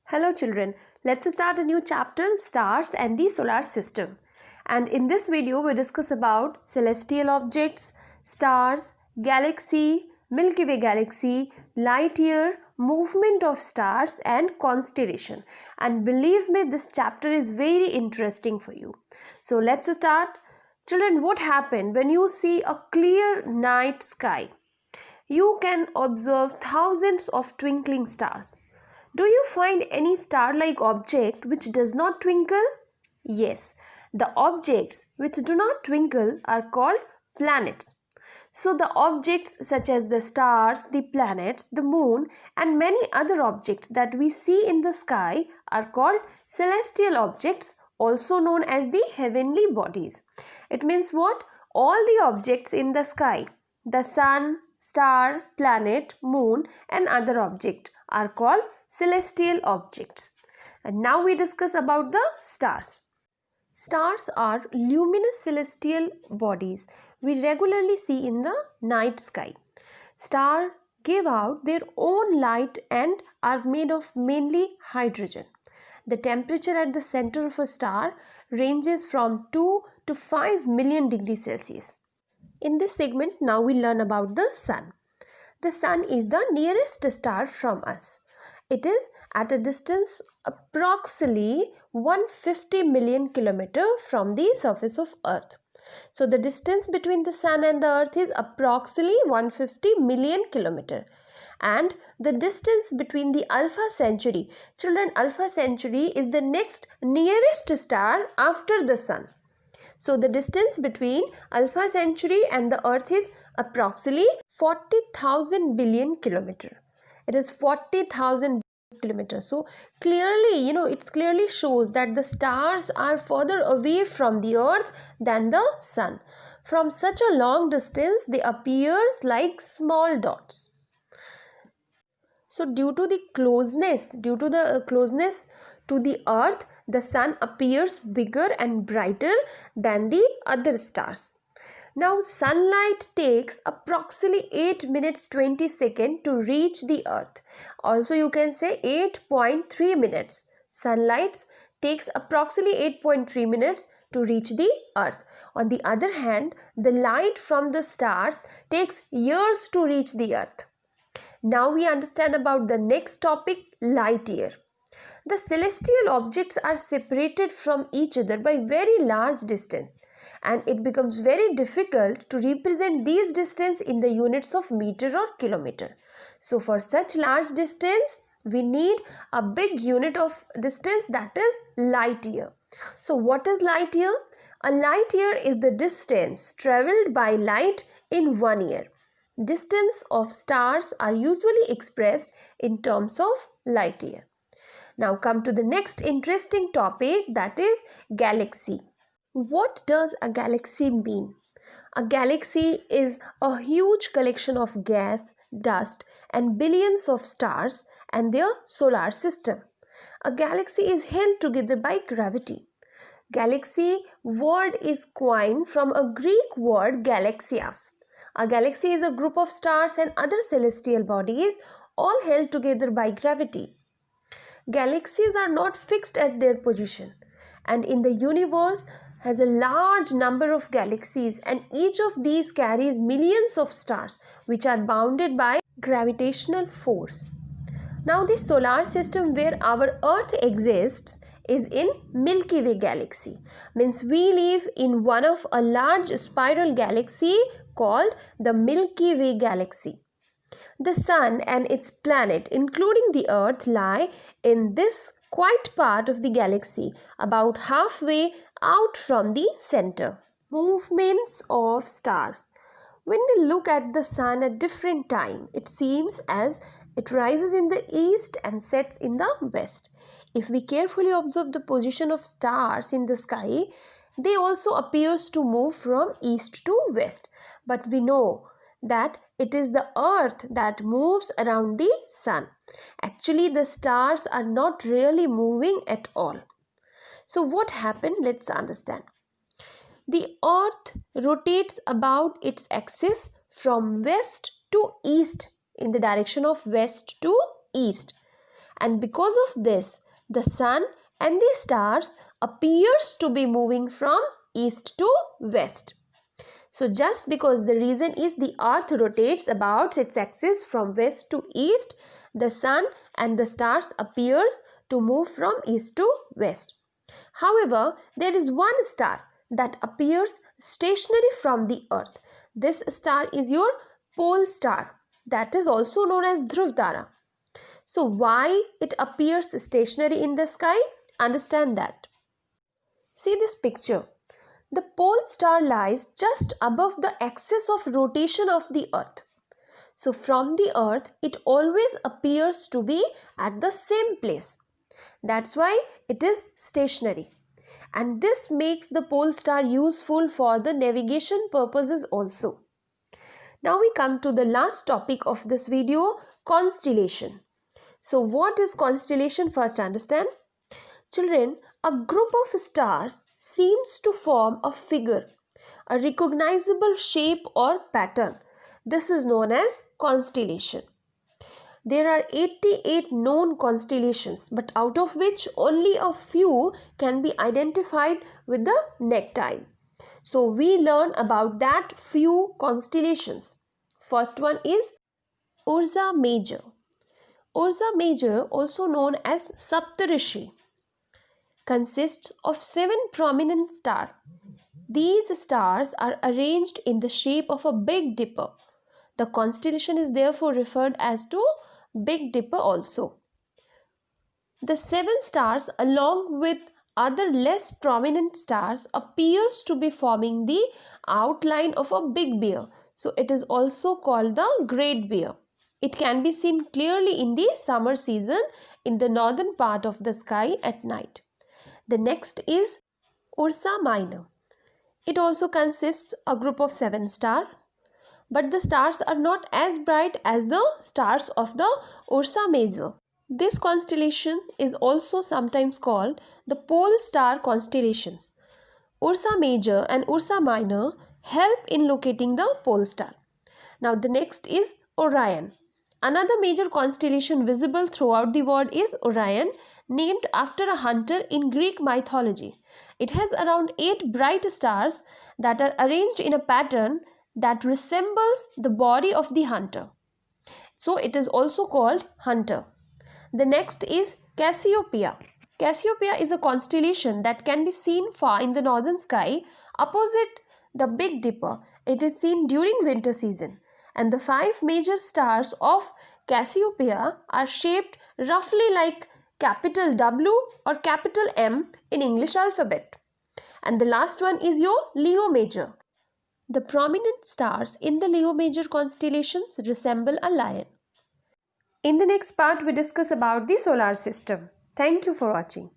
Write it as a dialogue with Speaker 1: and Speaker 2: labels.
Speaker 1: Hello children, let's start a new chapter, stars and the solar system. And in this video we discuss about celestial objects, stars, galaxy, Milky Way galaxy, light year, movement of stars and constellation. And believe me, this chapter is very interesting for you. So let's start. Children, what happened when you see a clear night sky? You can observe thousands of twinkling stars. Do you find any star-like object which does not twinkle? Yes, the objects which do not twinkle are called planets. So the objects such as the stars, the planets, the moon and many other objects that we see in the sky are called celestial objects, also known as the heavenly bodies. It means what? All the objects in the sky, the sun, star, planet, moon and other objects are called celestial objects. And now we discuss about the stars. Stars are luminous celestial bodies we regularly see in the night sky. Stars give out their own light and are made of mainly hydrogen. The temperature at the center of a star ranges from 2 to 5 million degrees Celsius. In this segment, now we learn about the sun. The sun is the nearest star from us. It is at a distance approximately 150 million kilometers from the surface of Earth. So the distance between the sun and the Earth is approximately 150 million kilometers. And the distance between the Alpha Centauri, children, Alpha Centauri is the next nearest star after the sun. So the distance between Alpha Centauri and the Earth is approximately 40,000 billion kilometers. It is 40,000 kilometers. So clearly, it clearly shows that the stars are further away from the Earth than the sun. From such a long distance, they appear like small dots. So due to the closeness to the Earth, the sun appears bigger and brighter than the other stars. Now sunlight takes approximately 8 minutes 20 seconds to reach the Earth. Also you can say 8.3 minutes. Sunlight takes approximately 8.3 minutes to reach the Earth. On the other hand, the light from the stars takes years to reach the Earth. Now we understand about the next topic, light year. The celestial objects are separated from each other by very large distance, and it becomes very difficult to represent these distance in the units of meter or kilometer. So for such large distance, we need a big unit of distance, that is light year. So what is light year? A light year is the distance traveled by light in 1 year. Distance of stars are usually expressed in terms of light year. Now come to the next interesting topic, that is galaxy. What does a galaxy mean? A galaxy is a huge collection of gas, dust and billions of stars and their solar system. A galaxy is held together by gravity. Galaxy word is coined from a Greek word galaxias. A galaxy is a group of stars and other celestial bodies all held together by gravity. Galaxies are not fixed at their position, and in the universe has a large number of galaxies, and each of these carries millions of stars which are bounded by gravitational force. Now the solar system where our Earth exists is in Milky Way galaxy. Means we live in one of a large spiral galaxy called the Milky Way galaxy. The sun and its planet, including the Earth, lie in this quiet part of the galaxy, about halfway out from the center. Movements of stars. When we look at the sun at different time, it seems as it rises in the east and sets in the west. If we carefully observe the position of stars in the sky, they also appears to move from east to west. But we know that it is the Earth that moves around the sun. Actually, the stars are not really moving at all. So what happened? Let's understand. The Earth rotates about its axis from west to east, in the direction of west to east. and because of this, the sun and the stars appears to be moving from east to west. So just because the reason is the earth rotates about its axis from west to east, the sun and the stars appears to move from east to west. However, there is one star that appears stationary from the earth. This star is your pole star, that is also known as Dhruv Tara. So why it appears stationary in the sky? Understand that. See this picture. The pole star lies just above the axis of rotation of the earth. So from the earth, it always appears to be at the same place. That's why it is stationary. And this makes the pole star useful for the navigation purposes also. Now we come to the last topic of this video, constellation. So what is constellation? First understand. Children, a group of stars seems to form a figure, a recognizable shape or pattern. This is known as constellation. There are 88 known constellations, but out of which only a few can be identified with the necktie. So we learn about that few constellations. First one is Ursa Major. Ursa Major, also known as Saptarishi, consists of 7 prominent stars. These stars are arranged in the shape of a Big Dipper. The constellation is therefore referred as to Big Dipper also. The 7 stars along with other less prominent stars appears to be forming the outline of a big bear. So it is also called the Great Bear. It can be seen clearly in the summer season in the northern part of the sky at night. The next is Ursa Minor. It also consists a group of 7 stars, but the stars are not as bright as the stars of the Ursa Major. This constellation is also sometimes called the pole star constellations. Ursa Major and Ursa Minor help in locating the pole star. Now the next is Orion. Another major constellation visible throughout the world is Orion, named after a hunter in Greek mythology. It has around 8 bright stars that are arranged in a pattern that resembles the body of the hunter. So it is also called Hunter. The next is Cassiopeia. Cassiopeia is a constellation that can be seen far in the northern sky opposite the Big Dipper. It is seen during winter season. And the 5 major stars of Cassiopeia are shaped roughly like capital W or capital M in English alphabet. And the last one is your Leo Major. The prominent stars in the Leo Major constellations resemble a lion. In the next part, we discuss about the solar system. Thank you for watching.